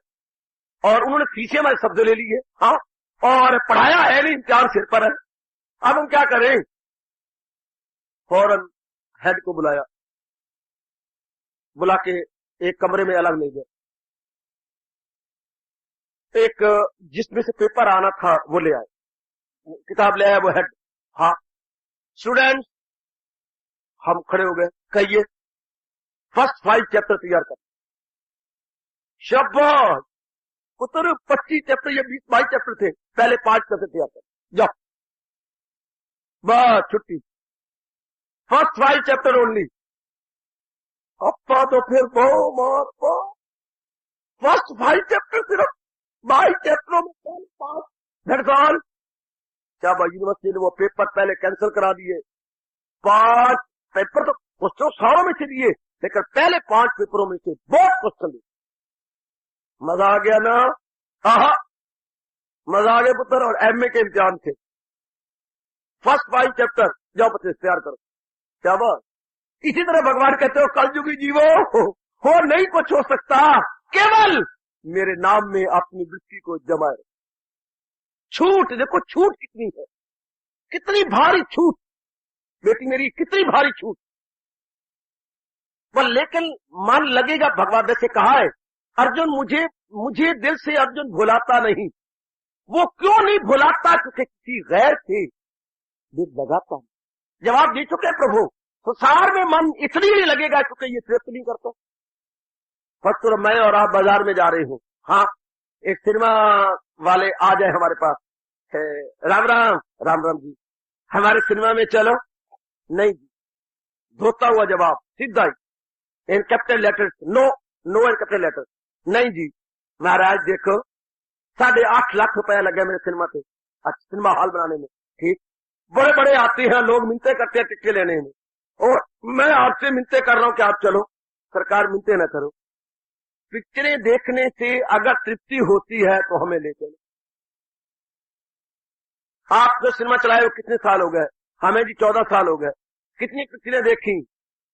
और उन्होंने फीसें हमारे शब्द ले ली है, हाँ, और पढ़ाया है नहीं, इम्तिहान सिर पर है। अब हम क्या करें? फौरन हेड को बुलाया, बुला के एक कमरे में अलग ले गए। एक जिसमें से पेपर आना था वो ले आए, किताब ले आया वो हेड। हाँ स्टूडेंट, हम खड़े हो गए, कहिए फर्स्ट 5 चैप्टर तैयार कर। शाबाश पुत्र, 25 चैप्टर या 20-22 चैप्टर थे, पहले 5 चैप्टर तैयार कर, जाओ बस छुट्टी। First 5 chapter only. अपा तो फिर बहु मार को फर्स्ट 5 चैप्टर, सिर्फ 22 चैप्टरों में 5 धड़काल। क्या यूनिवर्सिटी ने वो पेपर पहले कैंसिल करा दिए। 5 पेपर तो क्वेश्चन सारों में से दिए, लेकिन पहले 5 पेपरों में से बहुत क्वेश्चन दिए। मजा आ गया ना? हाँ मजा आ गया पुत्र। और एमए के इम्तिहान थे, फर्स्ट 5 चैप्टर, जाओ बच्चे तैयार करो। क्या बात। इसी तरह भगवान कहते हो, कलयुगी जीवो हो नहीं कुछ हो सकता, केवल मेरे नाम में अपनी वृत्ति को जमाए। छूट देखो, छूट कितनी है, कितनी भारी छूट बेटी मेरी, कितनी भारी छूट। पर लेकिन मन लगेगा, भगवान ने से कहा है, अर्जुन मुझे दिल से अर्जुन भुलाता नहीं। वो क्यों नहीं भुलाता? क्योंकि किसी गैर से दिल लगाता है। जवाब दे चुके प्रभु, संसार में मन इसलिए नहीं लगेगा क्योंकि ये तृप्त नहीं करता। फर्स्ट मैं और आप बाजार में जा रहे हो, हाँ एक सिनेमा वाले आ जाए हमारे पास, राम राम। राम राम जी, हमारे सिनेमा में चलो। नहीं जी, धोता हुआ जवाब सीधा ही, in capital letters, no in capital letters. नहीं जी महाराज, देखो 8.5 लाख रुपया लगे मेरे सिनेमा पे, अच्छा सिनेमा हॉल बनाने में, ठीक, बड़े बड़े आते हैं लोग, मिन्नतें करते हैं टिकटें लेने में, और मैं आपसे मिन्नतें कर रहा हूं कि आप चलो। सरकार मिन्नतें न करो, पिक्चरें देखने से अगर तृप्ति होती है तो हमें ले चलो। आप जो सिनेमा चलाए हो कितने साल हो गए? हमें जी 14 साल हो गए। कितनी पिक्चरें देखी?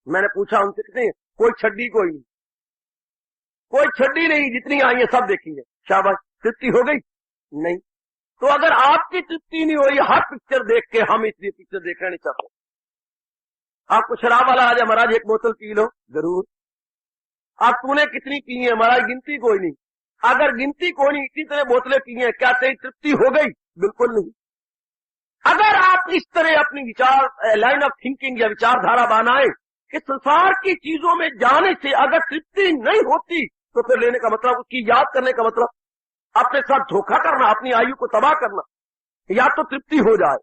मैंने पूछा उनसे, कितनी? कोई छड्डी कोई छड्डी नहीं, जितनी आई है सब देखी है। शाबाश, तृप्ति हो गई? नहीं। तो अगर आपकी तृप्ति नहीं हुई हर पिक्चर देख के, हम इसलिए पिक्चर देखना नहीं चाहते। आपको शराब वाला आ जाए, महाराज एक बोतल पी लो, जरूर। अब तूने कितनी पी है? महाराज गिनती कोई नहीं। अगर गिनती कोई नहीं, इतनी तरह बोतलें पी हैं, क्या तेरी तृप्ति हो गई? बिल्कुल नहीं। अगर आप इस तरह अपनी विचार लाइन ऑफ थिंकिंग या विचारधारा बनाए कि संसार की चीजों में जाने से अगर तृप्ति नहीं होती, तो फिर लेने का मतलब, उसकी याद करने का मतलब अपने साथ धोखा करना, अपनी आयु को तबाह करना। या तो तृप्ति हो जाए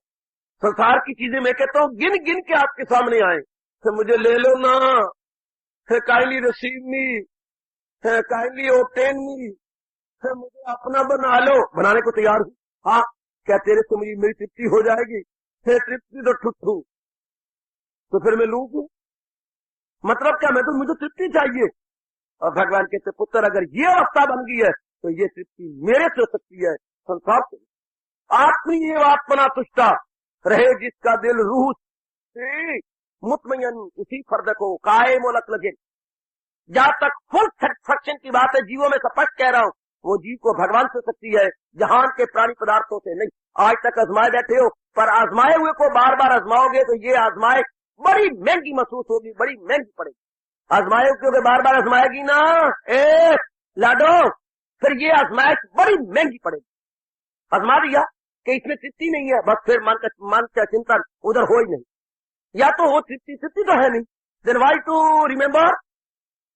संसार की चीजें, मैं कहता हूं गिन गिन के आपके सामने आए, फिर मुझे ले लो ना, फिर काइंडली रिसीव मी, फिर काइंडली ऑब्टेन मी, फिर मुझे अपना बना लो। बनाने को तैयार हूं, हाँ। क्या तेरे से मेरी तृप्ति हो जाएगी? फिर तृप्ति तो ठुट्ठू, तो फिर मैं लूं क्यों? मतलब क्या, मैं तो मुझे तृप्ति चाहिए। और भगवान कहते पुत्र अगर ये अवस्था बन गई है तो ये तृप्ति मेरे से हो सकती है, संसार से। आत्मीय आत्मना तुष्टा रहे जिसका दिल रूह से मुतमयन उसी फर्द को काय मोलक लगे। जहां तक फुल सेटिस्फैक्शन की बात है, जीवों में स्पष्ट कह रहा हूं, वो जीव को भगवान से सकती है, जहान के प्राणी पदार्थों से नहीं। आज तक आजमाए बैठे हो, पर आजमाए हुए को बार बार आजमाओगे तो ये आजमाए बड़ी महंगी महसूस होगी, बड़ी महंगी पड़ेगी। आजमाए क्योंकि बार बार आजमाएगी ना लाडो, फिर ये आजमाइश बड़ी महंगी पड़ेगी। आजमा दिया कि इसमें तृप्ति नहीं है, बस फिर मन का चिंतन उधर हो ही नहीं, या तो वो तृप्ति तो है नहीं। देन व्हाई टू रिमेम्बर,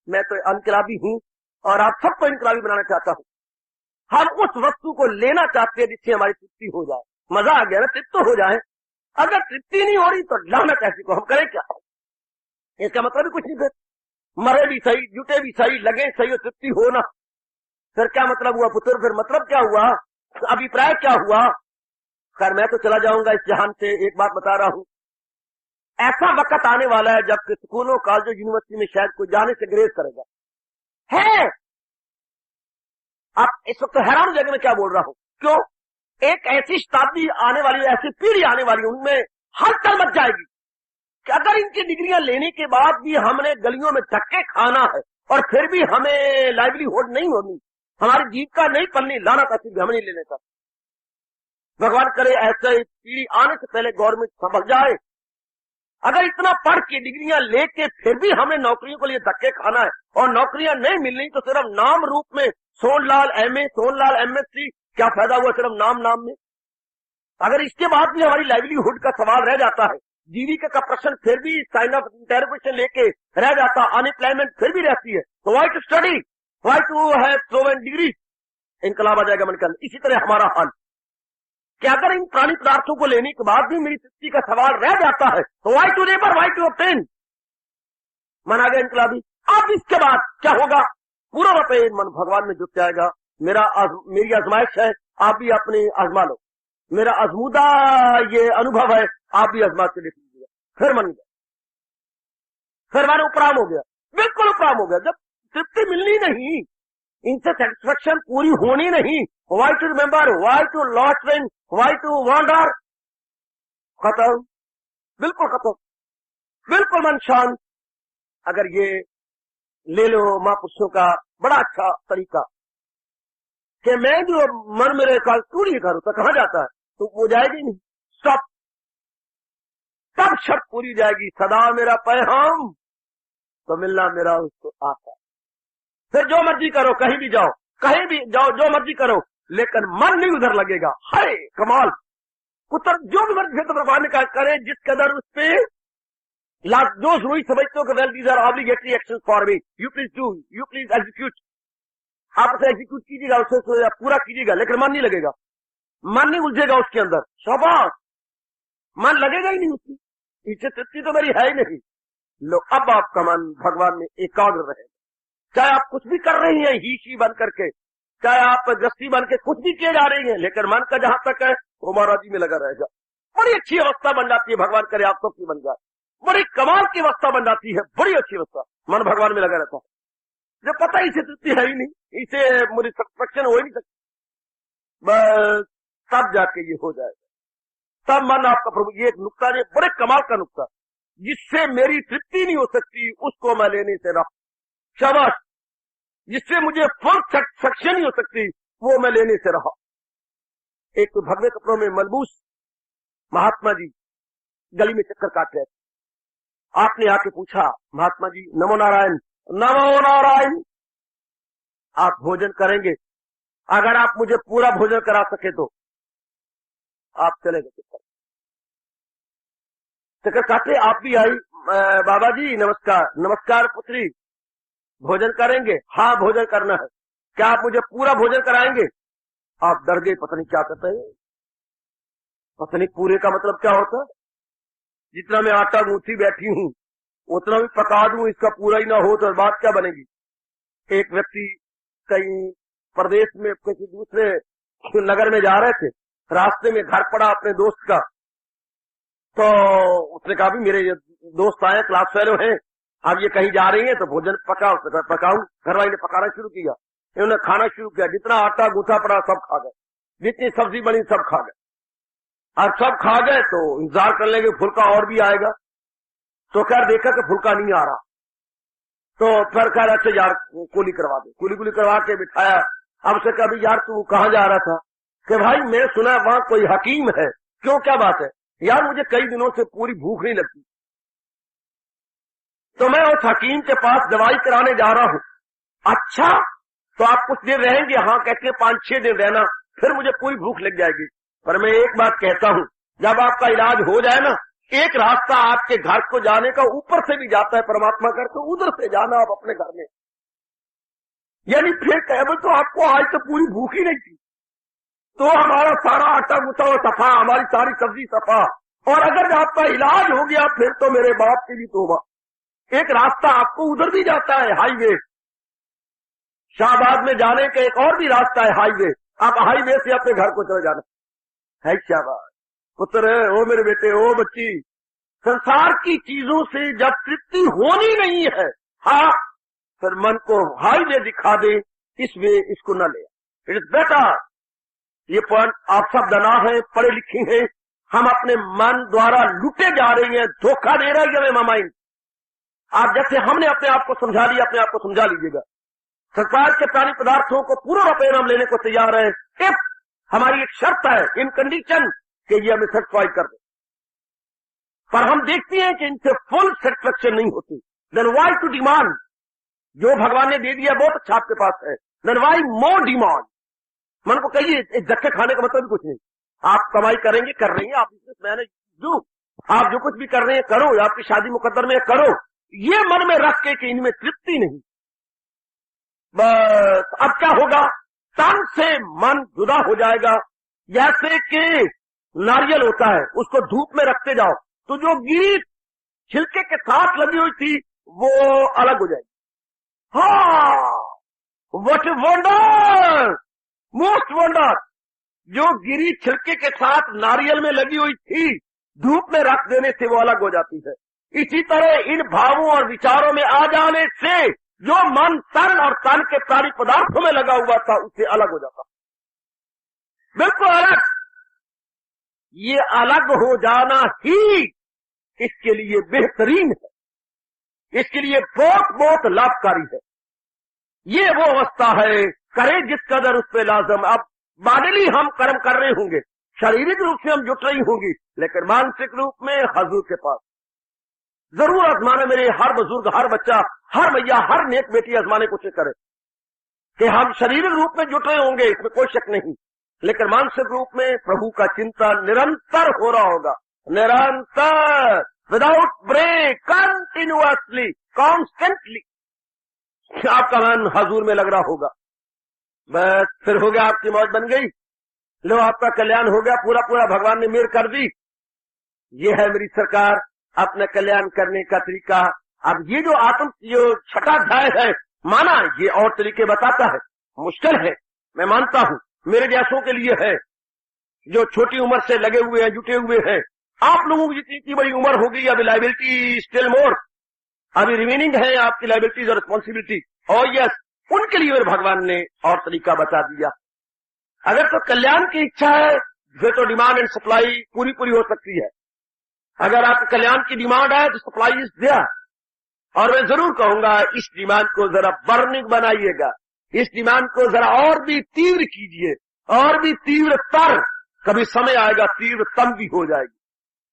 मैं तो इनकलाबी हूं और आप सबको इनकलाबी बनाना चाहता हूं। हम उस वस्तु को लेना चाहते हैं जिससे हमारी तृप्ति हो जाए। मजा आ गया ना, तृप्त हो जाए। अगर तृप्ति नहीं हो रही तो लाना कैसे को, हम करें क्या? इसका मतलब भी कुछ नहीं। फिर मरे भी सही, जुटे भी सही, लगे सही और तृप्ति हो ना, फिर क्या मतलब हुआ पुत्र? फिर मतलब क्या हुआ, अभिप्राय क्या हुआ? खैर मैं तो चला जाऊंगा इस जहान से। एक बात बता रहा हूं, ऐसा वक्त आने वाला है जब स्कूलों कॉलेजों यूनिवर्सिटी में शायद कोई जाने से ग्रेज करेगा। है आप इस वक्त हैरान जगह में क्या बोल रहा हूं, क्यों? एक ऐसी शताब्दी आने वाली है, ऐसी पीढ़ी आने वाली है, उनमें हलचल मच जाएगी कि अगर इनकी डिग्रियां लेने के बाद भी हमने गलियों में धक्के खाना है और फिर भी हमें लाइवलीहुड नहीं होनी, हमारी जीविका नहीं पलनी, लाना चाहती भी हम नहीं लेने का। भगवान करे ऐसे पीढ़ी आने से पहले गवर्नमेंट समझ जाए। अगर इतना पढ़ के डिग्रियां लेके फिर भी हमें नौकरियों के लिए धक्के खाना है और नौकरियां नहीं मिलनी, तो सिर्फ नाम रूप में सोनलाल एमए, सोनलाल एमएससी, क्या फायदा हुआ सिर्फ नाम में? अगर इसके बाद भी हमारी लाइवलीहुड का सवाल रह जाता है, जीविका का प्रश्न फिर भी साइन ऑफ इंटरोगेशन लेके रह जाता, अनएम्प्लॉयमेंट फिर भी रहती है, तो why to study, why to have so many degree? इनकलाब आ जाएगा मन के अंदर। इसी तरह हमारा हाल कि अगर इन प्राणी पदार्थों को लेने के बाद भी मेरी तृप्ति का सवाल रह जाता है तो why to labour, why to obtain? मन आ गया इनकलाबी। अब इसके बाद क्या होगा? पूरा रूपेण मन भगवान में जुट जाएगा। मेरी आजमाइश है, आप भी अपने आजमा लो। मेरा आजमूदा ये अनुभव है, आप भी आजमा के देख लीजिएगा। फिर मन गया, फिर मैंने उपराम हो गया, बिल्कुल उपराम हो गया। जब तृप्ति मिलनी नहीं, इनसे सेटिस्फेक्शन पूरी होनी नहीं, why to remember, why to lost win, why to wonder? खत्म, बिल्कुल खत्म, बिल्कुल मन शांत। अगर ये ले लो महापुरुषों का बड़ा अच्छा तरीका कि मैं जो मन मेरे काल पूरी करूं तो कहां जाता है, तो वो जाएगी नहीं, स्टॉप। तब शर्त पूरी जाएगी, सदा मेरा पैगाम, तो मिलना मेरा उसको आता है। फिर जो मर्जी करो, कहीं भी जाओ, कहीं भी जाओ, जो मर्जी करो, लेकिन मन नहीं उधर लगेगा। हाय कमाल पुत्र, जो भी मर्जी तो भगवान ने करे, जिस कदर उस पे जो हुई समझते हो कि well these are obligatory action for me, you please do, you please execute. आप उसे एग्जीक्यूट कीजिएगा, उसे पूरा कीजिएगा, लेकिन मन नहीं लगेगा, मन नहीं उलझेगा उसके अंदर। शाबाश, मन लगेगा ही नहीं उसकी, इससे तृप्ति तो मेरी है ही नहीं। लो अब आपका मन भगवान में एकाग्र रहेगा। चाहे आप कुछ भी कर रही हैं ही शी बन करके, चाहे आप गृहस्थी बन के कुछ भी किए जा रही हैं, लेकिन मन का जहां तक है वो महाराज जी में लगा रहेगा। बड़ी अच्छी अवस्था बन जाती है, भगवान करे आप सबकी बन जाए। बड़ी कमाल की अवस्था बन जाती है, बड़ी अच्छी अवस्था, मन भगवान में लगा रहता है। जब पता इसे तृप्ति है ही नहीं, इसे मुझे सेटिस्फेक्शन हो ही नहीं सकती, बस तब जाके ये हो जाएगा। तब मन आपका प्रभु, ये एक नुक्ता, ये बड़े कमाल का नुक्ता, जिससे मेरी तृप्ति नहीं हो सकती उसको मैं लेने से रहा। शाबाश, जिससे मुझे फुल सेटिस्फेक्शन नहीं हो सकती वो मैं लेने से रहा। एक तो भगवे कपड़ों में मलबूस महात्मा जी गली में चक्कर काट रहे थे। आपने आके पूछा, महात्मा जी नमो नारायण, नमो नारायण, आप भोजन करेंगे? अगर आप मुझे पूरा भोजन करा सके तो आप चले गए। चक्कर काटे, आप भी आई। बाबा जी नमस्कार। नमस्कार पुत्री, भोजन करेंगे? हाँ भोजन करना है। क्या आप मुझे पूरा भोजन कराएंगे? आप डर गए, पता नहीं क्या कहते हैं, पता नहीं पूरे का मतलब क्या होता है। जितना मैं आटा गूंथी बैठी हूं उतना भी पका दूं, इसका पूरा ही ना हो तो बात क्या बनेगी। एक व्यक्ति कहीं प्रदेश में किसी दूसरे नगर में जा रहे थे, रास्ते में घर पड़ा अपने दोस्त का, तो उसने कहा भी मेरे दोस्त आए, क्लास फेलो हैं, अब ये कहीं जा रही है तो भोजन पकाऊं। घरवाली ने पकाना शुरू किया, इन्होंने खाना शुरू किया। जितना आटा गूंथा पड़ा सब खा गए, जितनी सब्जी बनी सब खा गए। अब सब खा गए तो इंतजार कर लेंगे फुल्का और भी आएगा। तो खैर देखा कि फुल्का नहीं आ रहा, तो फिर कह रहे यार कुली करवा दे। कुली करवा के बिठाया। अब से कभी यार तू कहाँ जा रहा था? कि भाई मैं सुना वहां कोई हकीम है। क्यों, क्या बात है? यार मुझे कई दिनों से पूरी भूख नहीं लगती, तो मैं उस हकीम के पास दवाई कराने जा रहा हूं। अच्छा, तो आप कुछ देर रहेंगे? हाँ, कहते हैं 5-6 दिन रहना, फिर मुझे पूरी भूख लग जाएगी। पर मैं एक बात कहता हूं, जब आपका इलाज हो जाए ना, एक रास्ता आपके घर को जाने का ऊपर से भी जाता है परमात्मा कर, तो उधर से जाना आप अपने घर में। यानी फिर कहे तो आपको आज तो पूरी भूख ही नहीं थी, तो हमारा सारा आटा गुथा सफा, हमारी सारी सब्जी सफा, और अगर आपका इलाज हो गया फिर तो मेरे बाप की भी तोबा। एक रास्ता आपको उधर भी जाता है, हाईवे। शाहबाद में जाने का एक और भी रास्ता है, हाईवे। आप हाईवे से अपने घर को चले जाना है। शाहबाद पुत्र, ओ मेरे बेटे, ओ बच्ची, संसार की चीजों से जब तृप्ति होनी नहीं है, हाँ, फिर मन को हाईवे दिखा दे, इसमें इसको न ले। It is better. ये पॉइंट आप सब दना है, पढ़े लिखे हैं। हम अपने मन द्वारा लुटे जा रहे हैं, धोखा दे रहा है हमें माइंड। आप जैसे हमने अपने आप को समझा लिया, अपने आप को समझा लीजिएगा। संसार के प्राणी पदार्थों को पूरा परिणाम लेने को तैयार है, इफ हमारी एक शर्त है, इन कंडीशन कि ये हमें सेटिस्फाई कर दे। पर हम देखते हैं कि इनसे फुल सेटिस्फेक्शन नहीं होती। Then why to demand? जो भगवान ने दे दिया बहुत अच्छा आपके पास है, देन व्हाई मोर डिमांड? मन को कहिए, एक धक्के खाने का मतलब कुछ नहीं। आप कमाई करेंगे, कर रही हैं, आप मैंने जो आप जो कुछ भी कर रहे हैं करो, आपकी शादी मुकद्दर में करो, ये मन में रख के कि इनमें तृप्ति नहीं। बस अब क्या होगा? तन से मन जुदा हो जाएगा। जैसे कि नारियल होता है, उसको धूप में रखते जाओ तो जो गिरी छिलके के साथ लगी हुई थी वो अलग हो जाएगी। हाँ, what a wonder, most wonder. जो गिरी छिलके के साथ नारियल में लगी हुई थी, धूप में रख देने से वो अलग हो जाती है। इसी तरह इन भावों और विचारों में आ जाने से जो मन तन और तन के प्राणी पदार्थों में लगा हुआ था उससे अलग हो जाता, बिल्कुल अलग। ये अलग हो जाना ही इसके लिए बेहतरीन है, इसके लिए बहुत बहुत लाभकारी है। ये वो अवस्था है, करे जिस कदर उस पे लाजम। अब बादली हम कर्म कर रहे होंगे, शारीरिक रूप से हम जुट रही होंगी, लेकिन मानसिक रूप में हजूर के पास जरूर आजमाना। मेरे हर बुजुर्ग, हर बच्चा, हर मैया, हर नेक बेटी आजमाने को कोशिश करे कि हम शारीरिक रूप में जुट रहे होंगे, इसमें कोई शक नहीं, लेकिन मानसिक रूप में प्रभु का चिंतन निरंतर हो रहा होगा, निरंतर, विदाउट ब्रेक, कंटिन्यूअसली, कॉन्स्टेंटली आपका मन हजूर में लग रहा होगा। बस फिर हो गया, आपकी मौज बन गई, लो आपका कल्याण हो गया, पूरा पूरा भगवान ने मेहर कर दी। ये है मेरी सरकार, अपना कल्याण करने का तरीका। अब ये जो आत्म जो छठा अध्याय है, माना ये और तरीके बताता है, मुश्किल है, मैं मानता हूं, मेरे जैसों के लिए है, जो छोटी उम्र से लगे हुए हैं, जुटे हुए हैं। आप लोगों की जितनी बड़ी उम्र होगी, अभी लाइबिलिटी स्टिल मोर, अभी रिमेनिंग है आपकी लाइबिलिटीज और रिस्पॉन्सिबिलिटी, और यस, उनके लिए भगवान ने और तरीका बता दिया। अगर तो कल्याण की इच्छा है फिर तो डिमांड एंड सप्लाई पूरी पूरी हो सकती है। अगर आपके कल्याण की डिमांड है तो सप्लाई इज देयर, और मैं जरूर कहूंगा इस डिमांड को जरा बर्निंग बनाइएगा, इस डिमांड को जरा और भी तीव्र कीजिए, और भी तीव्रतर। कभी समय आएगा तीव्रतम भी हो जाएगी,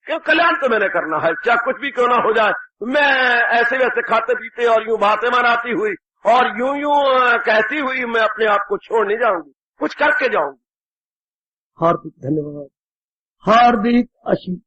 क्यों कल्याण तो मैंने करना है, चाहे कुछ भी क्यों ना हो जाए। मैं ऐसे वैसे खाते पीते और यूं बातें मनाती हुई और यूं यूं कहती हुई मैं अपने आप को छोड़ नहीं जाऊंगी, कुछ करके जाऊंगी। हार्दिक धन्यवाद, हार्दिक आशीष।